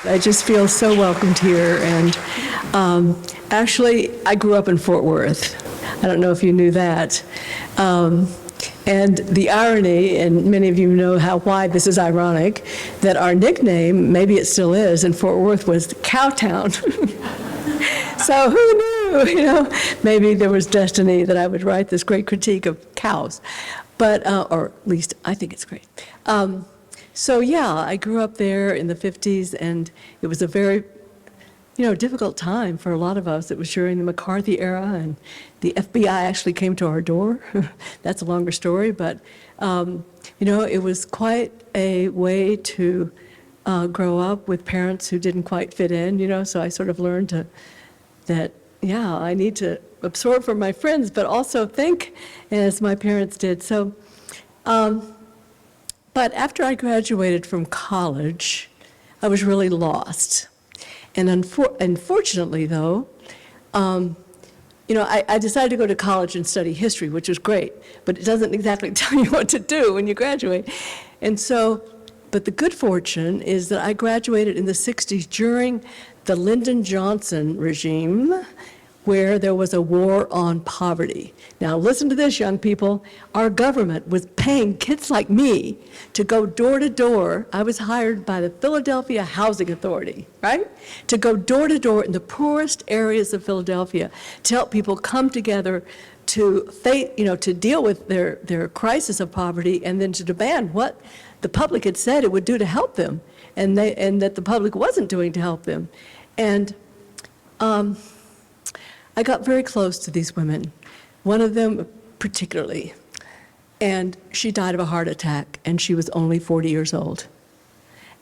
I just feel so welcomed here. And actually, I grew up in Fort Worth. I don't know if you knew that. And the irony, and many of you know why this is ironic, that our nickname, maybe it still is, in Fort Worth was Cowtown. So who knew, maybe there was destiny that I would write this great critique of cows. But, or at least I think it's great. So yeah, I grew up there in the 50s, and it was a very, difficult time for a lot of us. It was during the McCarthy era, and the FBI actually came to our door. That's a longer story, but, it was quite a way to grow up with parents who didn't quite fit in, so I sort of learned that, I need to absorb from my friends, but also think as my parents did. So, but after I graduated from college, I was really lost. And unfortunately, though, I decided to go to college and study history, which was great, but it doesn't exactly tell you what to do when you graduate. And so, but the good fortune is that I graduated in the 60s during the Lyndon Johnson regime, where there was a war on poverty. Now listen to this, young people. Our government was paying kids like me to go door to door. I was hired by the Philadelphia Housing Authority, right? To go door to door in the poorest areas of Philadelphia to help people come together to deal with their crisis of poverty, and then to demand what the public had said it would do to help them, and that the public wasn't doing to help them. And I got very close to these women, one of them particularly, and she died of a heart attack, and she was only 40 years old.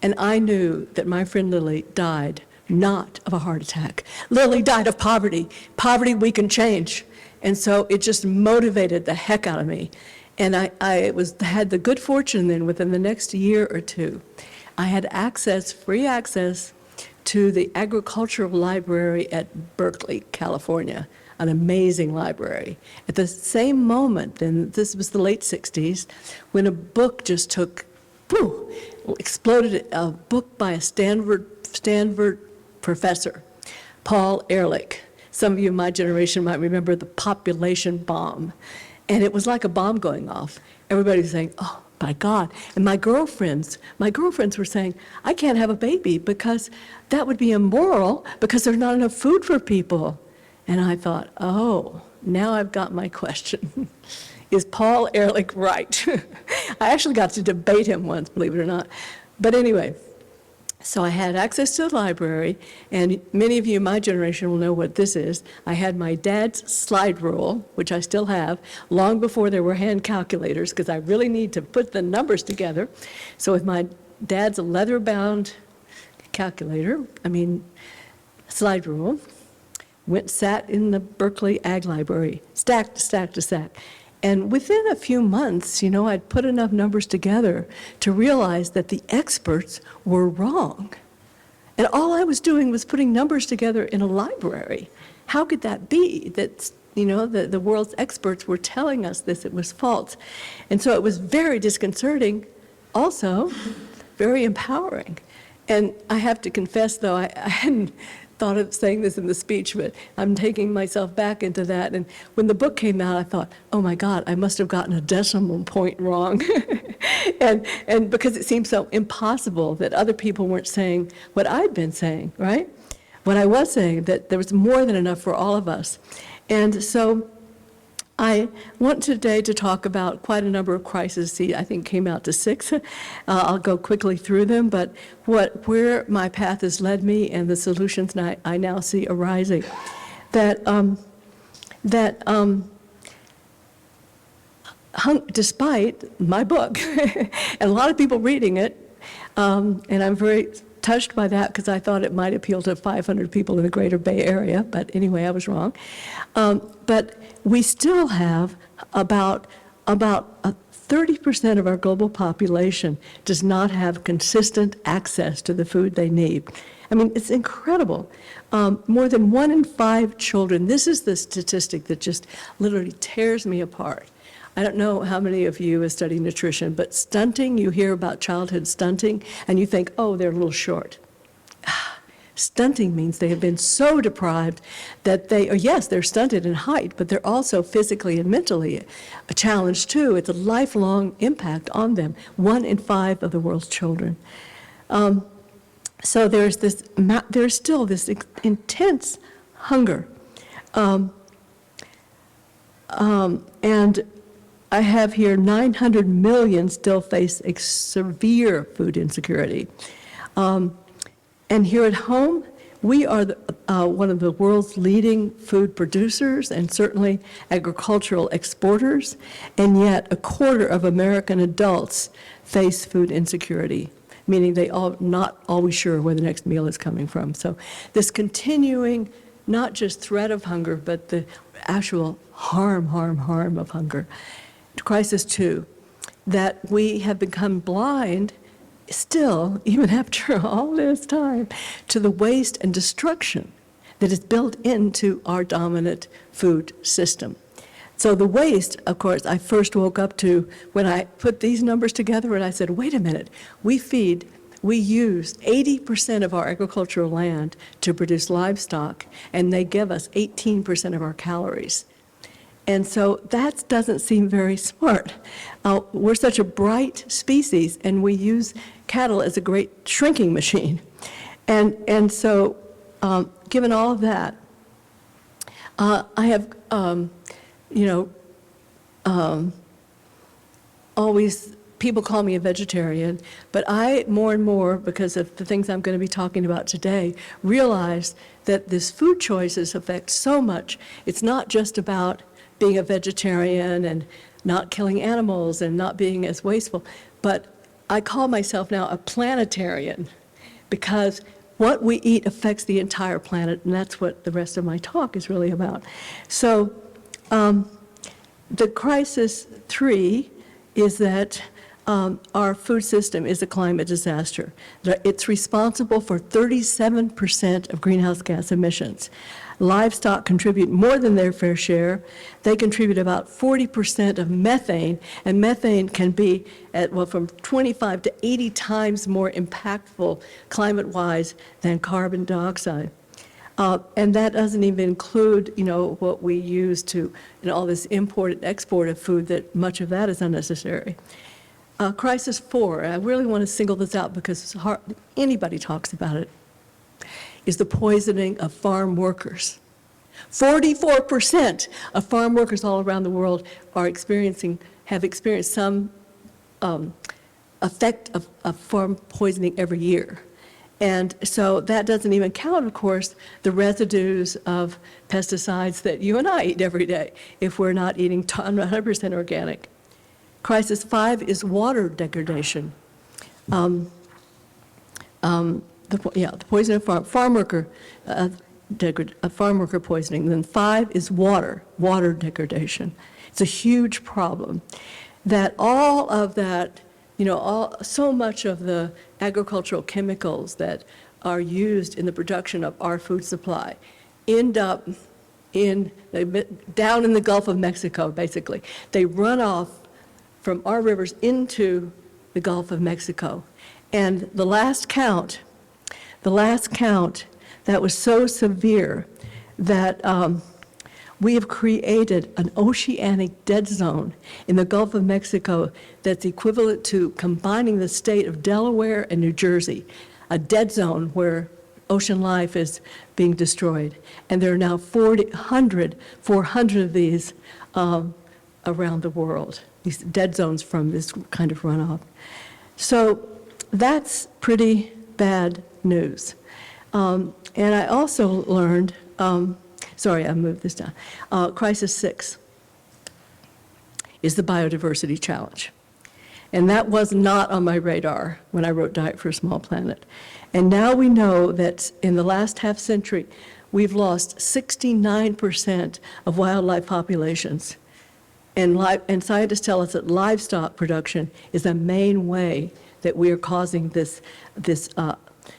And I knew that my friend Lily died not of a heart attack. Lily died of poverty. Poverty we can change. And so it just motivated the heck out of me. And I had the good fortune then, within the next year or two, I had free access to the agricultural library at Berkeley, California, an amazing library. At the same moment, then, this was the late 60s, when a book just exploded, a book by a Stanford professor, Paul Ehrlich. Some of you in my generation might remember the population bomb. And it was like a bomb going off. Everybody was saying, oh, my God. And my girlfriends were saying, I can't have a baby because that would be immoral because there's not enough food for people. And I thought, oh, now I've got my question. Is Paul Ehrlich right? I actually got to debate him once, believe it or not. But anyway, so I had access to the library, and many of you in my generation will know what this is. I had my dad's slide rule, which I still have, long before there were hand calculators, because I really need to put the numbers together. So with my dad's leather-bound slide rule, sat in the Berkeley Ag Library, stack to stack to stack. And within a few months, I'd put enough numbers together to realize that the experts were wrong. And all I was doing was putting numbers together in a library. How could that be that, the world's experts were telling us this, it was false? And so it was very disconcerting, also very empowering. And I have to confess, though, I hadn't thought of saying this in the speech, but I'm taking myself back into that. And when the book came out, I thought, oh my God, I must have gotten a decimal point wrong. and because it seemed so impossible that other people weren't saying what I'd been saying, right? What I was saying, that there was more than enough for all of us. And so I want today to talk about quite a number of crises. See, I think came out to 6. I'll go quickly through them, but where my path has led me and the solutions I now see arising. Despite my book, and a lot of people reading it, and I'm very touched by that because I thought it might appeal to 500 people in the greater Bay Area, but anyway, I was wrong. But we still have about 30% of our global population does not have consistent access to the food they need. I mean, it's incredible. More than 1 in 5 children, this is the statistic that just literally tears me apart. I don't know how many of you have studied nutrition, but stunting, you hear about childhood stunting, and you think, oh, they're a little short. Stunting means they have been so deprived that yes, they're stunted in height, but they're also physically and mentally a challenge too. It's a lifelong impact on them. 1 in 5 of the world's children. So there's still this intense hunger. And I have here 900 million still face severe food insecurity. And here at home, we are one of the world's leading food producers and certainly agricultural exporters, and yet a quarter of American adults face food insecurity, meaning they are not always sure where the next meal is coming from. So this continuing, not just threat of hunger, but the actual harm of hunger. Crisis 2, that we have become blind still, even after all this time, to the waste and destruction that is built into our dominant food system. So the waste, of course, I first woke up to when I put these numbers together and I said, wait a minute, we use 80% of our agricultural land to produce livestock, and they give us 18% of our calories. And so that doesn't seem very smart. We're such a bright species, and we use cattle as a great shrinking machine. And so, given all of that, I have, always, people call me a vegetarian, but I, more and more, because of the things I'm going to be talking about today, realize that this food choices affect so much. It's not just about being a vegetarian and not killing animals and not being as wasteful, but I call myself now a planetarian, because what we eat affects the entire planet, and that's what the rest of my talk is really about. So the crisis 3 is that our food system is a climate disaster. It's responsible for 37% of greenhouse gas emissions. Livestock contribute more than their fair share. They contribute about 40% of methane, and methane can be from 25 to 80 times more impactful climate-wise than carbon dioxide. And that doesn't even include, what we use to, all this import and export of food, that much of that is unnecessary. Crisis 4, I really want to single this out because anybody talks about it, is the poisoning of farm workers. 44% of farm workers all around the world have experienced some effect of farm poisoning every year. And so that doesn't even count, of course, the residues of pesticides that you and I eat every day if we're not eating 100% organic. Crisis 5 is water degradation. The poison of farm worker poisoning. Then 5 is water degradation. It's a huge problem. That all of that, so much of the agricultural chemicals that are used in the production of our food supply end up down in the Gulf of Mexico, basically. They run off from our rivers into the Gulf of Mexico. And the last count, that was so severe that we have created an oceanic dead zone in the Gulf of Mexico that's equivalent to combining the state of Delaware and New Jersey, a dead zone where ocean life is being destroyed. And there are now 400 of these around the world, these dead zones from this kind of runoff. So that's pretty bad news. And I also learned, sorry, I moved this down. Crisis 6 is the biodiversity challenge. And that was not on my radar when I wrote Diet for a Small Planet. And now we know that in the last half century, we've lost 69% of wildlife populations. And scientists tell us that livestock production is the main way that we are causing this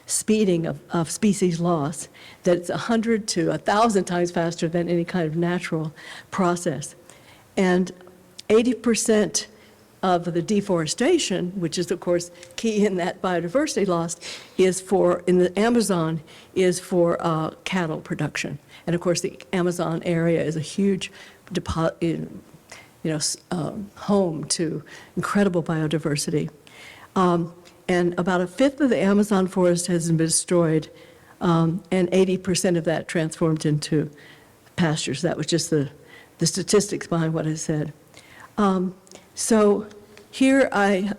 speeding of species loss, that it's 100 to 1,000 times faster than any kind of natural process. And 80% of the deforestation, which is, of course, key in that biodiversity loss, in the Amazon, is for cattle production. And, of course, the Amazon area is a huge home to incredible biodiversity. And about a fifth of the Amazon forest has been destroyed, and 80% of that transformed into pastures. That was just the statistics behind what I said. So here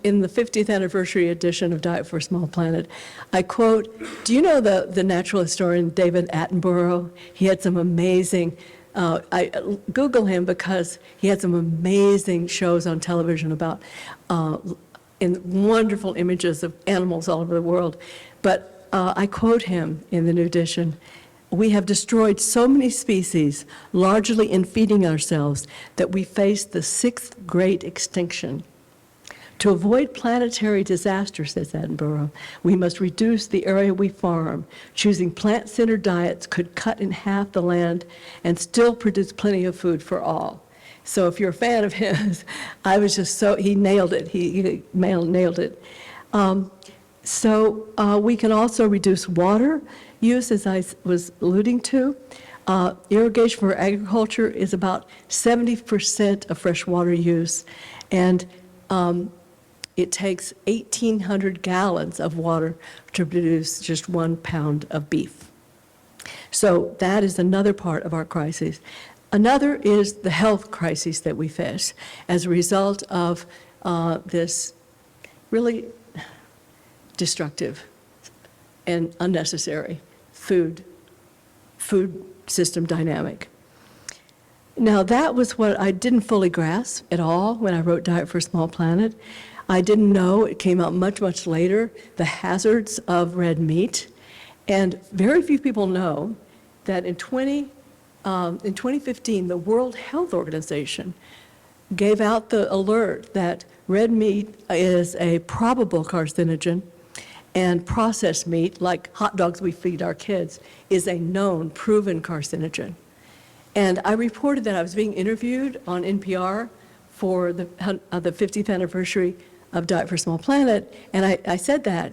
in the 50th anniversary edition of Diet for a Small Planet, I quote, do you know the natural historian David Attenborough? He had some amazing, I Google him because he had some amazing shows on television about in wonderful images of animals all over the world. But I quote him in the new edition, we have destroyed so many species, largely in feeding ourselves, that we face the sixth great extinction. To avoid planetary disaster, says Attenborough, we must reduce the area we farm. Choosing plant-centered diets could cut in half the land and still produce plenty of food for all. So if you're a fan of his, I was just he nailed it. He nailed it. We can also reduce water use, as I was alluding to. Irrigation for agriculture is about 70% of fresh water use, and it takes 1,800 gallons of water to produce just 1 pound of beef. So that is another part of our crisis. Another is the health crisis that we face as a result of this really destructive and unnecessary food system dynamic. Now, that was what I didn't fully grasp at all when I wrote Diet for a Small Planet. I didn't know, it came out much, much later, the hazards of red meat. And very few people know that in 2015, the World Health Organization gave out the alert that red meat is a probable carcinogen, and processed meat, like hot dogs we feed our kids, is a known, proven carcinogen. And I reported that I was being interviewed on NPR for the 50th anniversary of Diet for a Small Planet, and I said that,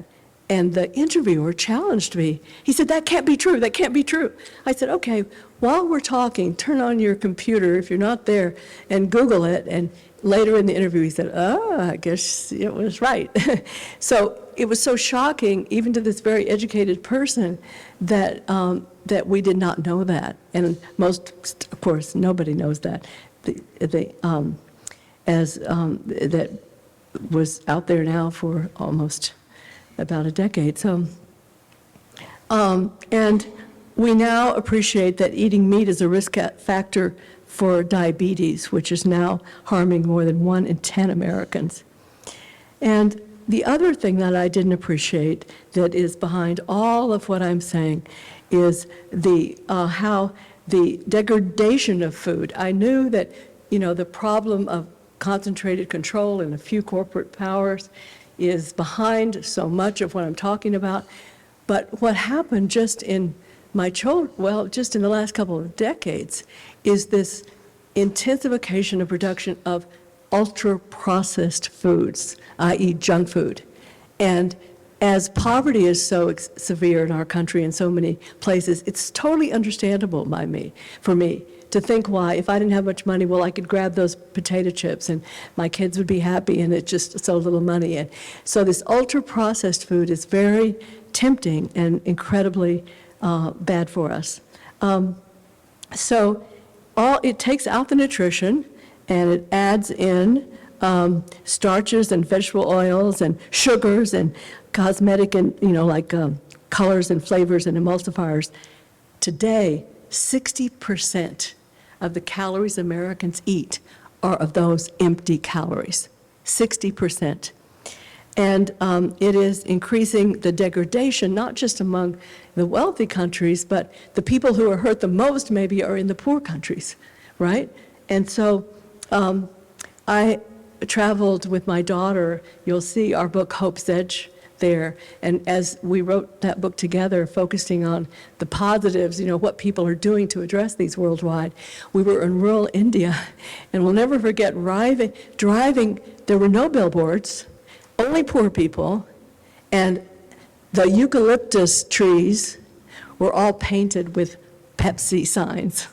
and the interviewer challenged me. He said, that can't be true, that can't be true. I said, okay, while we're talking, turn on your computer if you're not there and Google it, and later in the interview he said, oh, I guess it was right. So it was so shocking, even to this very educated person, that that we did not know that. And most, of course, nobody knows that. That was out there now for almost about a decade. So, and we now appreciate that eating meat is a risk factor for diabetes, which is now harming more than 1 in 10 Americans. And the other thing that I didn't appreciate that is behind all of what I'm saying is how the degradation of food. I knew that, the problem of concentrated control in a few corporate powers is behind so much of what I'm talking about. But what happened just in just in the last couple of decades is this intensification of production of ultra-processed foods, i.e. junk food. And as poverty is so severe in our country in so many places, it's totally understandable for me to think why, if I didn't have much money, I could grab those potato chips and my kids would be happy and it's just so little money. And so this ultra-processed food is very tempting and incredibly bad for us. It takes out the nutrition and it adds in starches and vegetable oils and sugars and cosmetic and, colors and flavors and emulsifiers. Today, 60% of the calories Americans eat are of those empty calories, 60%. And it is increasing the degradation, not just among the wealthy countries, but the people who are hurt the most maybe are in the poor countries, right? And so I traveled with my daughter. You'll see our book, Hope's Edge, there. And as we wrote that book together, focusing on the positives, what people are doing to address these worldwide, we were in rural India, and we'll never forget driving, there were no billboards, only poor people, and the eucalyptus trees were all painted with Pepsi signs.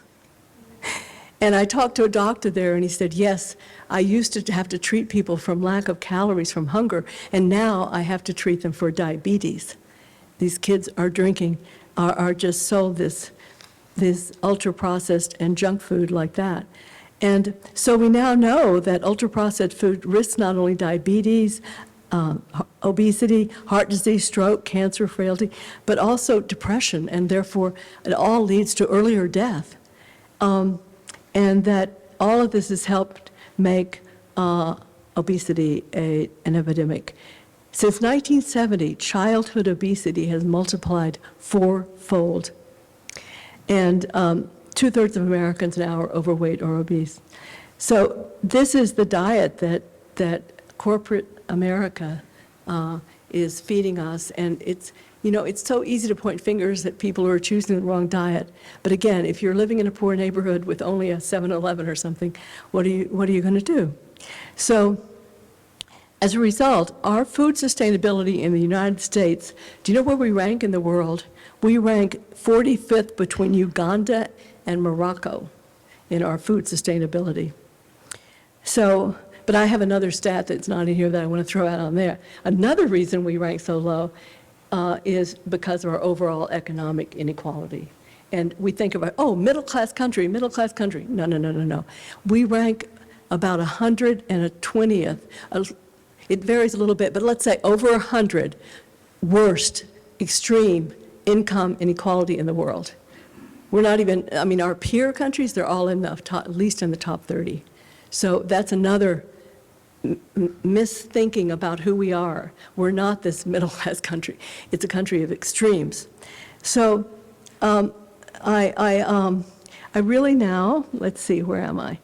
And I talked to a doctor there, and he said, yes, I used to have to treat people from lack of calories from hunger, and now I have to treat them for diabetes. These kids are drinking, are just sold this ultra-processed and junk food like that. And so we now know that ultra-processed food risks not only diabetes, obesity, heart disease, stroke, cancer, frailty, but also depression, and therefore it all leads to earlier death. And that all of this has helped make obesity an epidemic. Since 1970, childhood obesity has multiplied fourfold. And 2/3 of Americans now are overweight or obese. So this is the diet that corporate America is feeding us, and it's so easy to point fingers at people who are choosing the wrong diet. But again, if you're living in a poor neighborhood with only a 7-Eleven or something, what are you going to do? So as a result, our food sustainability in the United States, do you know where we rank in the world? We rank 45th between Uganda and Morocco in our food sustainability. So, but I have another stat that's not in here that I want to throw out on there. Another reason we rank so low is because of our overall economic inequality. And we think about, middle-class country. No. We rank about 120th. It varies a little bit, but let's say over 100 worst extreme income inequality in the world. We're not even, our peer countries, they're all in the top, at least in the top 30. So that's another misthinking about who we are. We're not this middle-class country. It's a country of extremes. So I really now, let's see, where am I?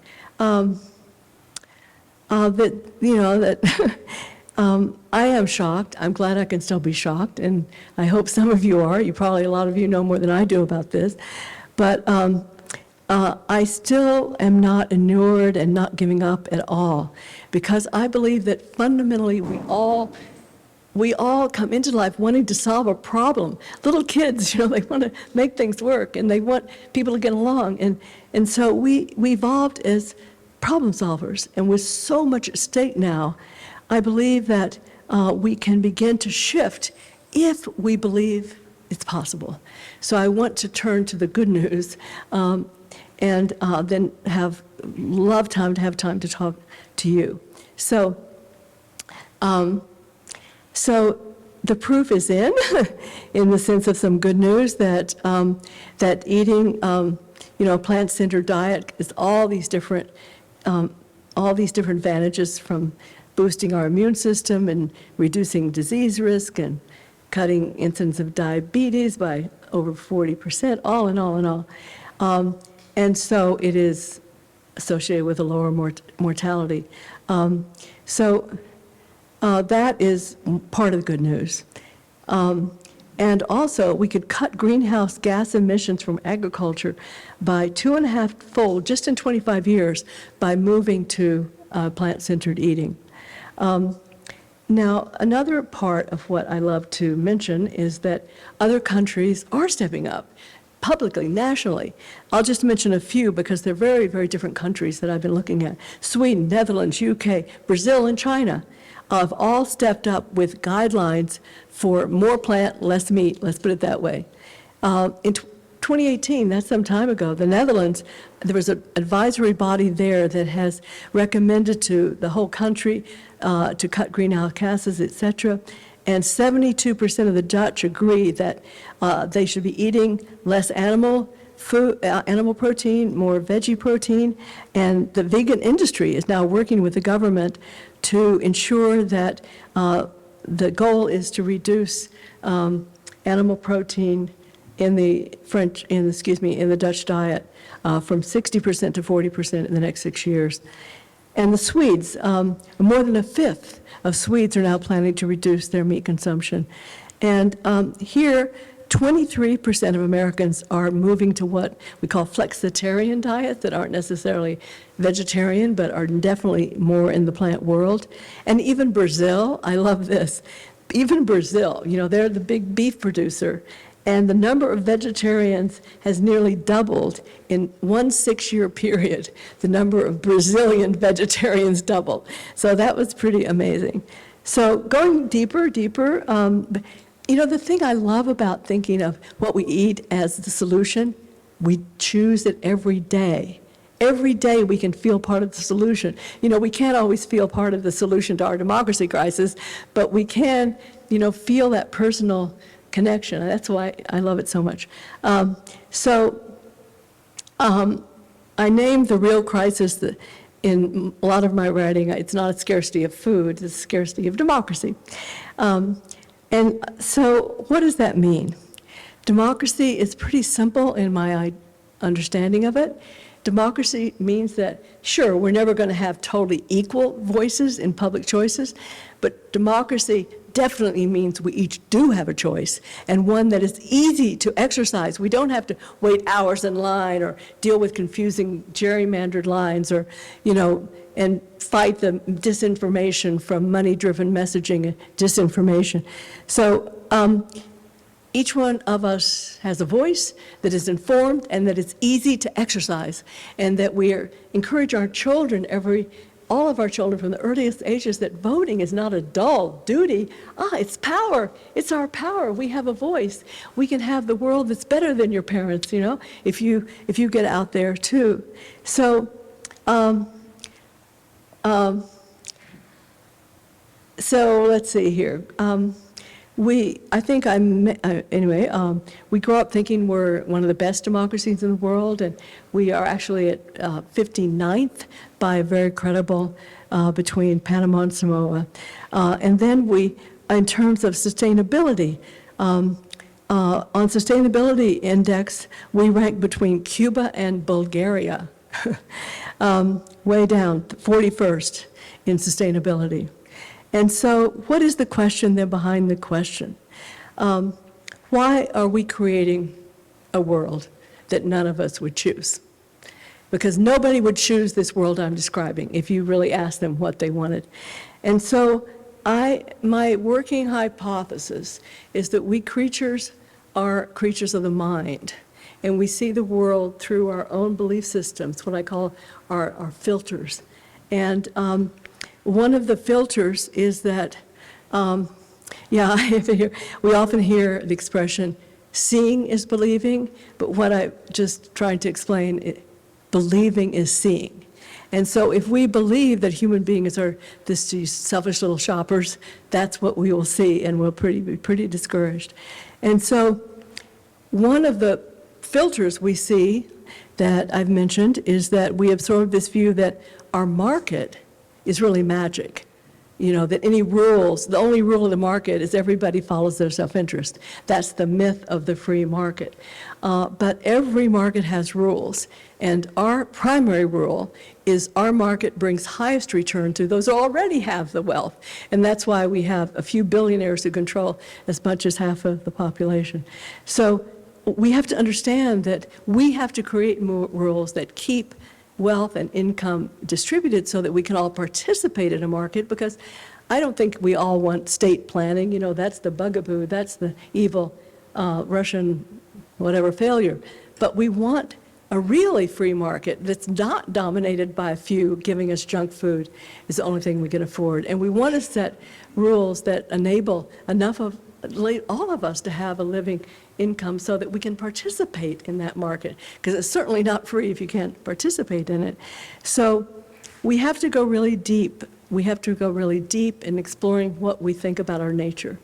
I am shocked. I'm glad I can still be shocked, and I hope some of you are. A lot of you know more than I do about this. But I still am not inured and not giving up at all, because I believe that fundamentally we all come into life wanting to solve a problem. Little kids, they want to make things work, and they want people to get along. And so we evolved as problem solvers, and with so much at stake now, I believe that we can begin to shift if we believe it's possible. So I want to turn to the good news, and then have time to talk to you. So the proof is in the sense of some good news that eating, a plant-centered diet is all these different advantages, from boosting our immune system and reducing disease risk and cutting incidence of diabetes by over 40%, all in all. And so it is associated with a lower mortality. That is part of the good news. And also, we could cut greenhouse gas emissions from agriculture by 2.5-fold just in 25 years by moving to plant-centered eating. Now, another part of what I love to mention is that other countries are stepping up publicly, nationally. I'll just mention a few because they're very, very different countries that I've been looking at. Sweden, Netherlands, UK, Brazil, and China have all stepped up with guidelines for more plant, less meat, let's put it that way. In 2018, that's some time ago, the Netherlands, there was an advisory body there that has recommended to the whole country to cut greenhouse gases, et cetera. And 72% of the Dutch agree that they should be eating less animal protein, more veggie protein, and the vegan industry is now working with the government to ensure that the goal is to reduce animal protein in the Dutch diet from 60% to 40% in the next 6 years. And the Swedes, more than a fifth of Swedes are now planning to reduce their meat consumption. And here, 23% of Americans are moving to what we call flexitarian diets that aren't necessarily vegetarian, but are definitely more in the plant world. And even Brazil, I love this, even Brazil, you know, they're the big beef producer, and the number of vegetarians has nearly doubled in one 6-year period. The number of Brazilian vegetarians doubled. So that was pretty amazing. So going deeper, you know, the thing I love about thinking of what we eat as the solution, we choose it every day. Every day we can feel part of the solution. You know, we can't always feel part of the solution to our democracy crisis, but we can, you know, feel that personal connection. That's why I love it so much. I named the real crisis that in a lot of my writing, it's not a scarcity of food, it's a scarcity of democracy. And so what does that mean? Democracy is pretty simple in my understanding of it. Democracy means that, sure, we're never going to have totally equal voices in public choices, but democracy definitely means we each do have a choice, and one that is easy to exercise. We don't have to wait hours in line or deal with confusing gerrymandered lines or, you know, and fight the disinformation from money-driven messaging and disinformation. So each one of us has a voice that is informed and that is easy to exercise, and that we encourage our children, all of our children from the earliest ages, that voting is not a dull duty. It's power. It's our power. We have a voice. We can have the world that's better than your parents, you know, if you get out there too. So let's see here. We grow up thinking we're one of the best democracies in the world, and we are actually at 59th by a very credible between Panama and Samoa. And then in terms of sustainability, on sustainability index, we rank between Cuba and Bulgaria, way down, 41st in sustainability. And so what is the question then behind the question? Why are we creating a world that none of us would choose? Because nobody would choose this world I'm describing if you really asked them what they wanted. And so my working hypothesis is that we creatures are creatures of the mind, and we see the world through our own belief systems, what I call our filters. And one of the filters is that, we often hear the expression, seeing is believing, but what I just tried to explain, believing is seeing. And so if we believe that human beings are these selfish little shoppers, that's what we will see, and we'll be pretty discouraged. And so one of the filters we see that I've mentioned is that we absorb this view that our market is really magic. You know, that any rules, the only rule of the market is everybody follows their self-interest. That's the myth of the free market. But every market has rules, and our primary rule is our market brings highest return to those who already have the wealth. And that's why we have a few billionaires who control as much as half of the population. So we have to understand that we have to create more rules that keep wealth and income distributed so that we can all participate in a market, because I don't think we all want state planning. You know, that's the bugaboo, that's the evil Russian whatever failure. But we want a really free market that's not dominated by a few giving us junk food is the only thing we can afford. And we want to set rules that enable enough of all of us to have a living income so that we can participate in that market, because it's certainly not free if you can't participate in it. So we have to go really deep. We have to go really deep in exploring what we think about our nature,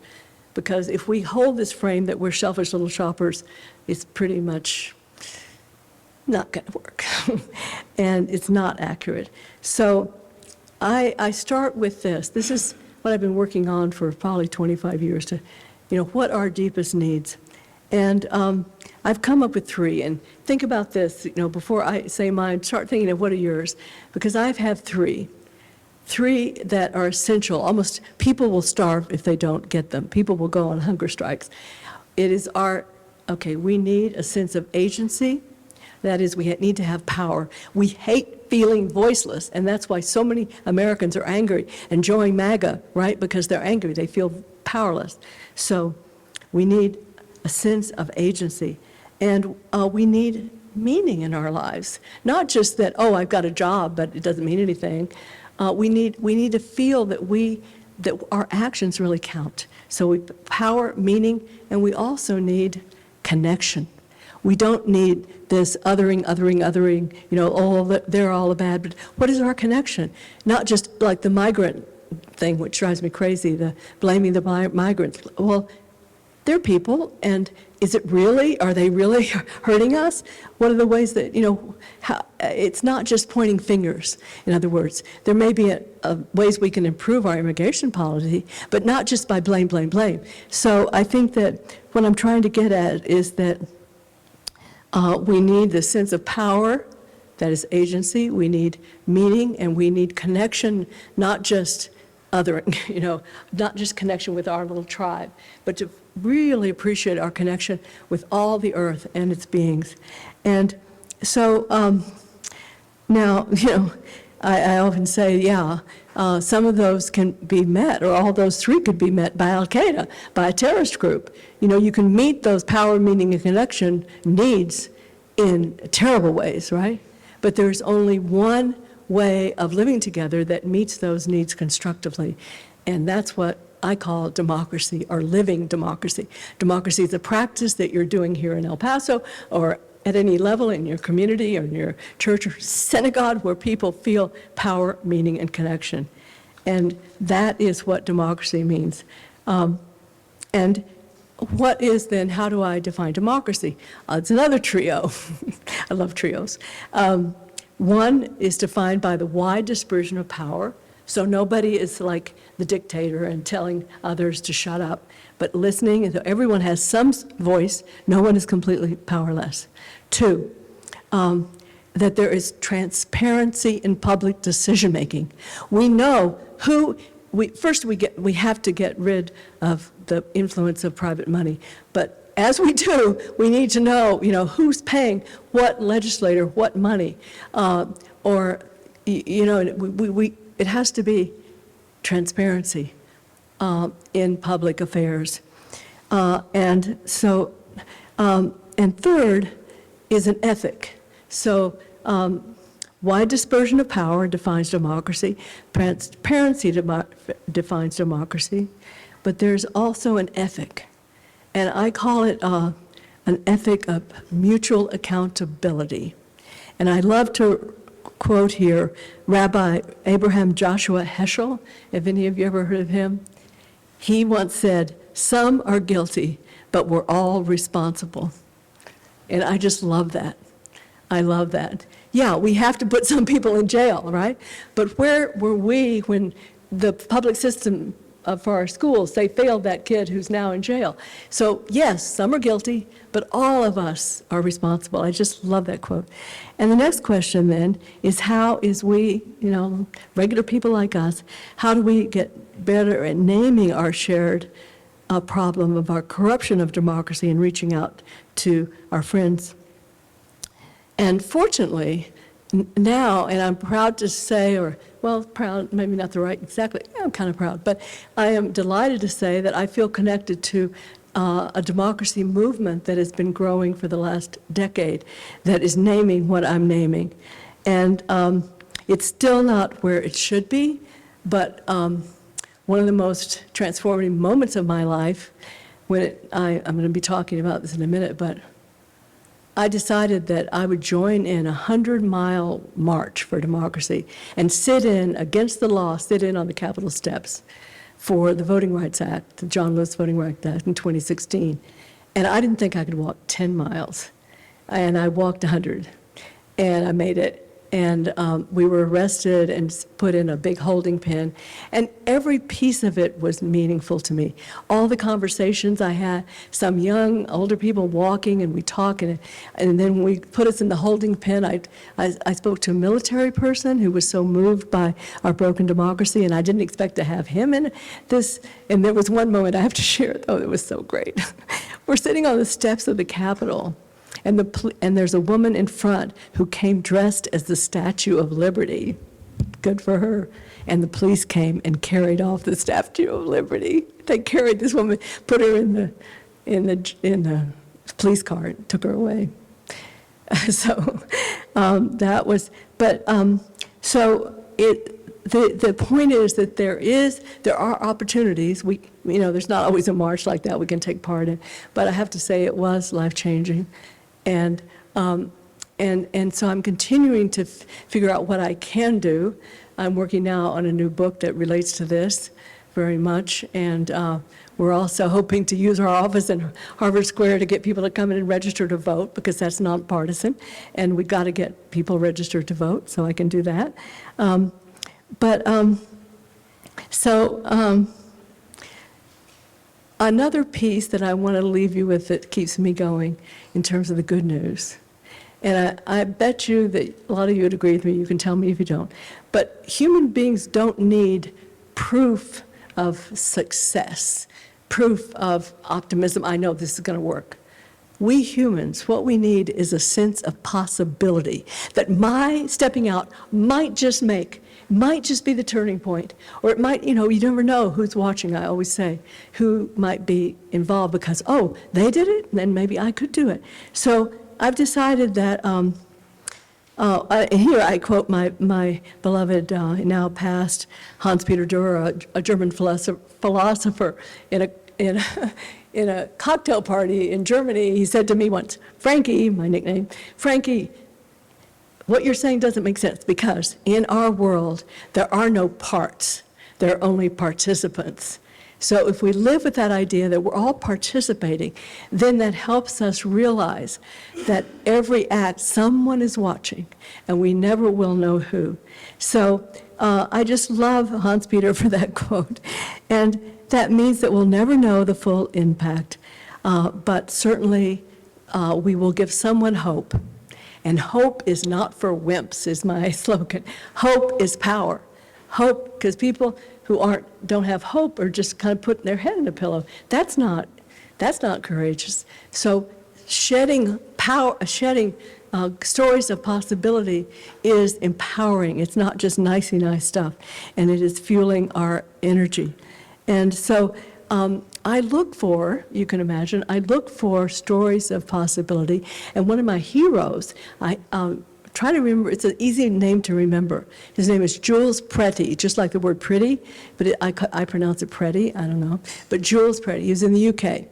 because if we hold this frame that we're selfish little shoppers, it's pretty much not going to work, and it's not accurate. So I start with this. This is what I've been working on for probably 25 years to, what are our deepest needs? And I've come up with 3, and think about this, before I say mine, start thinking of what are yours, because I've had 3. three that are essential. Almost people will starve if they don't get them. People will go on hunger strikes. It is we need a sense of agency. That is, we need to have power. We hate feeling voiceless, and that's why so many Americans are angry and join MAGA, right? Because they're angry, they feel powerless. So we need a sense of agency, and we need meaning in our lives. Not just that, oh, I've got a job, but it doesn't mean anything. We need to feel that our actions really count. So we power, meaning, and we also need connection. We don't need this othering, they're all bad, but what is our connection? Not just like the migrant thing, which drives me crazy, the blaming the migrants. Well, they're people, and are they really hurting us? What are the ways that, it's not just pointing fingers, in other words. There may be ways we can improve our immigration policy, but not just by blame. So I think that what I'm trying to get at is that we need the sense of power, that is agency, we need meaning, and we need connection, not just othering, not just connection with our little tribe, but to really appreciate our connection with all the earth and its beings. And so now, I often say, some of those can be met, or all those three could be met by Al-Qaeda, by a terrorist group. You can meet those power, meaning, and connection needs in terrible ways, right? But there's only one way of living together that meets those needs constructively, and that's what I call democracy, or living democracy. Democracy is a practice that you're doing here in El Paso, or at any level in your community, or in your church or synagogue, where people feel power, meaning, and connection. And that is what democracy means. And what is then, how do I define democracy? It's another trio. I love trios. One is defined by the wide dispersion of power. So nobody is like the dictator and telling others to shut up, but listening, and everyone has some voice, no one is completely powerless. Two, that there is transparency in public decision-making. We know we have to get rid of the influence of private money, but as we do, we need to know, who's paying what legislator, what money, it has to be transparency in public affairs. And third is an ethic. So wide dispersion of power defines democracy. Transparency defines democracy. But there's also an ethic. And I call it an ethic of mutual accountability. And I love to quote here Rabbi Abraham Joshua Heschel, if any of you ever heard of him. He once said, "Some are guilty, but we're all responsible." And I just love that. I love that. Yeah, we have to put some people in jail, right? But where were we when the public system for our schools, they failed that kid who's now in jail? So yes, some are guilty, but all of us are responsible. I just love that quote. And the next question then is, how is we, regular people like us, how do we get better at naming our shared problem of our corruption of democracy and reaching out to our friends? And fortunately, now, and I'm proud to say, proud, maybe not the right exactly, I'm kind of proud, but I am delighted to say that I feel connected to a democracy movement that has been growing for the last decade that is naming what I'm naming. And it's still not where it should be, but one of the most transformative moments of my life, I'm going to be talking about this in a minute, but I decided that I would join in a 100-mile march for democracy and sit in, against the law, sit in on the Capitol steps for the Voting Rights Act, the John Lewis Voting Rights Act in 2016. And I didn't think I could walk 10 miles. And I walked 100. And I made it. And we were arrested and put in a big holding pen. And every piece of it was meaningful to me. All the conversations I had, some young, older people walking, and we talk, and then we put us in the holding pen. I spoke to a military person who was so moved by our broken democracy, and I didn't expect to have him in this. And there was one moment I have to share, though, that was so great. We're sitting on the steps of the Capitol, and there's a woman in front who came dressed as the Statue of Liberty. Good for her. And the police came and carried off the Statue of Liberty. They carried this woman, put her in the police car, and took her away. So that was. But so the point is that there are opportunities. There's not always a march like that we can take part in. But I have to say it was life-changing. And so I'm continuing to figure out what I can do. I'm working now on a new book that relates to this very much, and we're also hoping to use our office in Harvard Square to get people to come in and register to vote, because that's nonpartisan, and we've got to get people registered to vote, so I can do that. Another piece that I want to leave you with that keeps me going in terms of the good news, and I bet you that a lot of you would agree with me, you can tell me if you don't, but human beings don't need proof of success, proof of optimism, I know this is going to work. We humans, what we need is a sense of possibility, that my stepping out might just be the turning point, or it might, you never know who's watching, I always say, who might be involved because, oh, they did it, then maybe I could do it. So I've decided that, here I quote my beloved, now past, Hans-Peter Dürer, a German philosopher in a cocktail party in Germany. He said to me once, Frankie, my nickname, Frankie, what you're saying doesn't make sense, because in our world, there are no parts, there are only participants. So if we live with that idea that we're all participating, then that helps us realize that every act, someone is watching, and we never will know who. So I just love Hans-Peter for that quote. And that means that we'll never know the full impact, but certainly we will give someone hope. And hope is not for wimps, is my slogan. Hope is power. Hope, because people who don't have hope are just kind of putting their head in a pillow. That's not courageous. So shedding stories of possibility is empowering. It's not just nicey-nice stuff, and it is fueling our energy. And so I look for, you can imagine, I look for stories of possibility. And one of my heroes, I try to remember, it's an easy name to remember. His name is Jules Pretty, just like the word pretty, but I pronounce it Pretty, I don't know. But Jules Pretty, he was in the UK.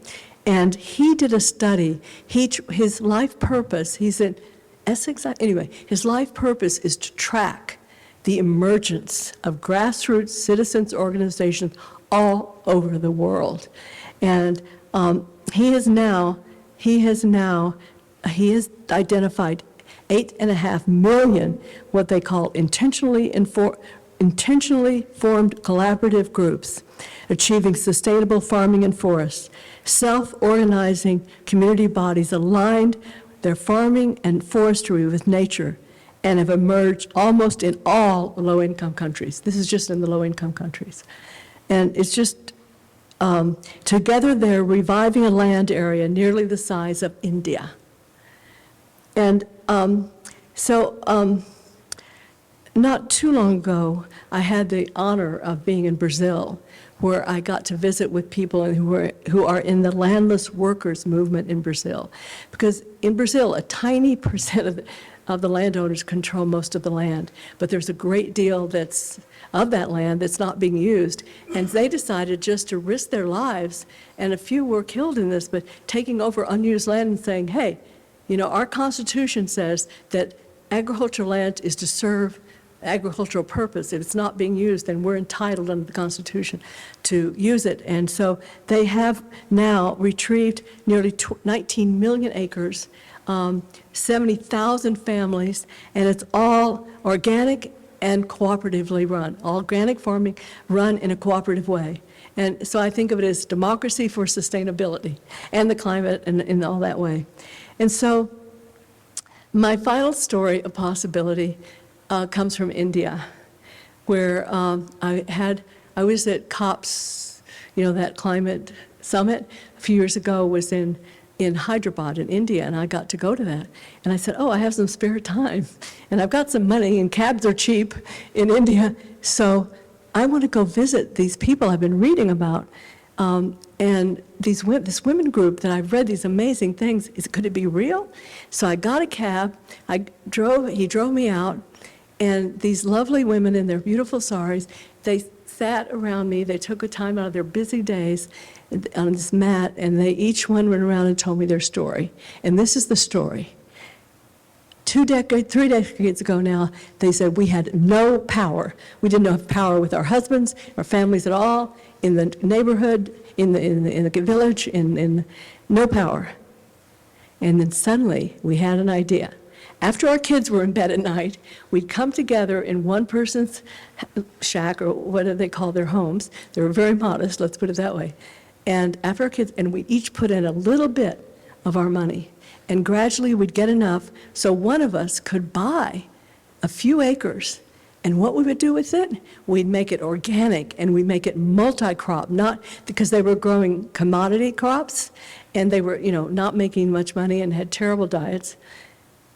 And he did a study. His life purpose, he's in Essex, anyway, his life purpose is to track the emergence of grassroots citizens organizations all over the world. And he has identified 8.5 million what they call intentionally formed collaborative groups achieving sustainable farming and forests, self-organizing community bodies aligned their farming and forestry with nature, and have emerged almost in all low-income countries. This is just in the low-income countries. And it's just, together they're reviving a land area nearly the size of India. And not too long ago, I had the honor of being in Brazil, where I got to visit with people who are in the landless workers movement in Brazil. Because in Brazil, a tiny percent of the landowners control most of the land, but there's a great deal of that land that's not being used. And they decided just to risk their lives, and a few were killed in this, but taking over unused land and saying, hey, our Constitution says that agricultural land is to serve agricultural purpose. If it's not being used, then we're entitled under the Constitution to use it. And so they have now retrieved nearly 19 million acres, 70,000 families, and it's all organic and cooperatively run, organic farming run in a cooperative way. And so I think of it as democracy for sustainability and the climate and in all that way. And so my final story of possibility comes from India, where I was at COP's, that climate summit a few years ago was in Hyderabad in India, and I got to go to that. And I said, I have some spare time, and I've got some money, and cabs are cheap in India, so I want to go visit these people I've been reading about. And this women group that I've read these amazing things, could it be real? So I got a cab, he drove me out, and these lovely women in their beautiful saris, they sat around me, they took a time out of their busy days on this mat, and they each one went around and told me their story. And this is the story. 3 decades ago now, they said we had no power. We didn't have power with our husbands, our families at all, in the neighborhood, in the village, in no power. And then suddenly we had an idea. After our kids were in bed at night, we'd come together in one person's shack, or what do they call their homes. They were very modest, let's put it that way. And after our kids, and we each put in a little bit of our money. And gradually we'd get enough so one of us could buy a few acres. And what we would do with it, we'd make it organic and we'd make it multi-crop, not because they were growing commodity crops and they were, not making much money and had terrible diets.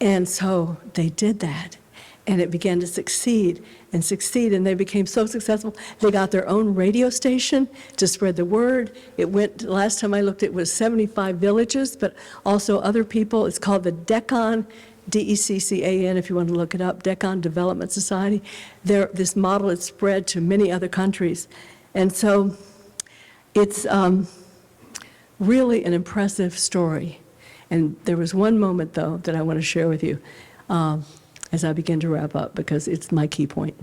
And so they did that, and it began to succeed, and they became so successful. They got their own radio station to spread the word. It went, last time I looked, it was 75 villages, but also other people. It's called the Deccan, D-E-C-C-A-N, if you want to look it up, Deccan Development Society. This model is spread to many other countries. And so it's really an impressive story. And there was one moment, though, that I want to share with you as I begin to wrap up, because it's my key point.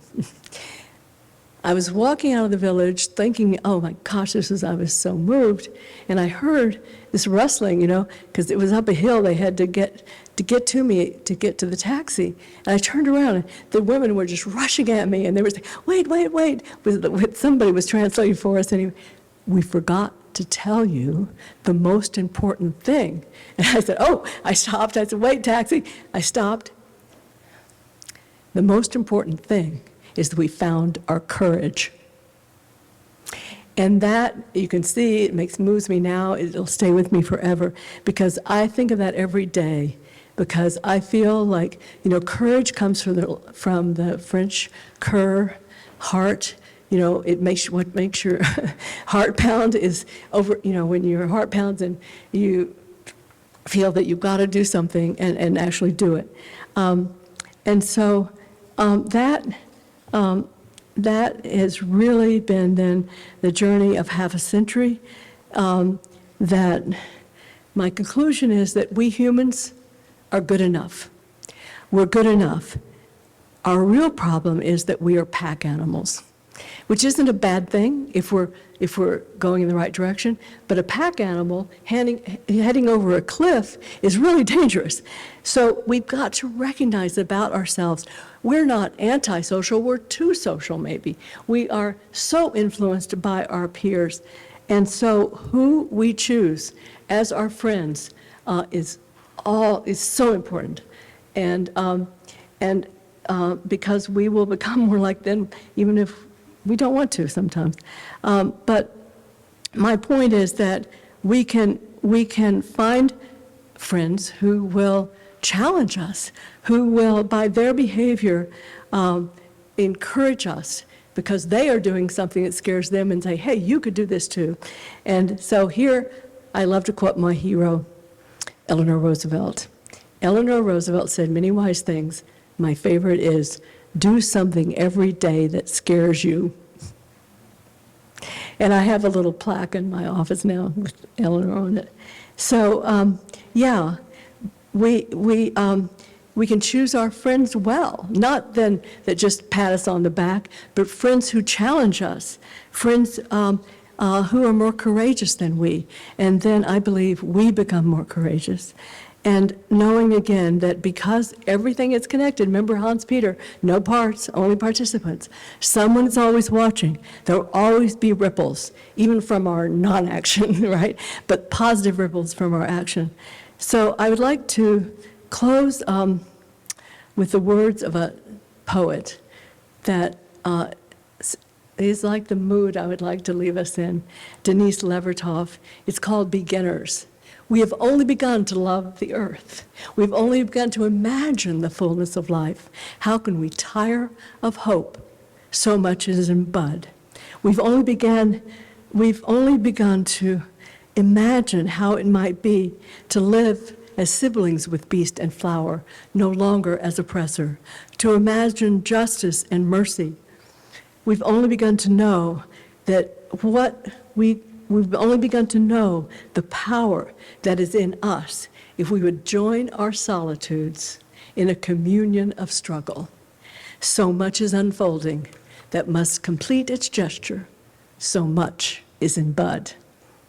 I was walking out of the village thinking, oh my gosh, I was so moved. And I heard this rustling, because it was up a hill. They had to get to me to get to the taxi. And I turned around, and the women were just rushing at me, and they were saying, wait. Somebody was translating for us, and we forgot to tell you the most important thing. And I said, I stopped. I said, wait, taxi. I stopped. The most important thing is that we found our courage. And that, you can see, it moves me now. It'll stay with me forever, because I think of that every day, because I feel like, courage comes from the French cœur, heart. It makes what makes your heart pound is over, when your heart pounds and you feel that you've got to do something and actually do it. And so that has really been then the journey of half a century. That my conclusion is that we humans are good enough. We're good enough. Our real problem is that we are pack animals, which isn't a bad thing if we're going in the right direction, but a pack animal heading over a cliff is really dangerous. So we've got to recognize about ourselves, we're not antisocial, we're too social maybe. We are so influenced by our peers. And so who we choose as our friends is so important. And because we will become more like them, even if we don't want to sometimes. But my point is that we can find friends who will challenge us, who will, by their behavior, encourage us, because they are doing something that scares them, and say, hey, you could do this too. And so here, I love to quote my hero, Eleanor Roosevelt. Eleanor Roosevelt said many wise things. My favorite is, do something every day that scares you. And I have a little plaque in my office now with Eleanor on it. So, we can choose our friends well, not then that just pat us on the back, but friends who challenge us, friends who are more courageous than we. And then I believe we become more courageous. And knowing again that because everything is connected, remember Hans Peter, no parts, only participants. Someone is always watching. There will always be ripples, even from our non-action, right? But positive ripples from our action. So I would like to close with the words of a poet that is like the mood I would like to leave us in, Denise Levertov. It's called Beginners. We have only begun to love the earth. We've only begun to imagine the fullness of life. How can we tire of hope? So much is in bud. We've only begun to imagine how it might be to live as siblings with beast and flower, no longer as oppressor, to imagine justice and mercy. We've only begun to know that we've only begun to know the power that is in us if we would join our solitudes in a communion of struggle. So much is unfolding that must complete its gesture. So much is in bud.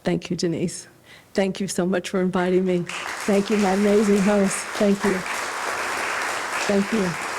Thank you, Denise. Thank you so much for inviting me. Thank you, my amazing host. Thank you. Thank you.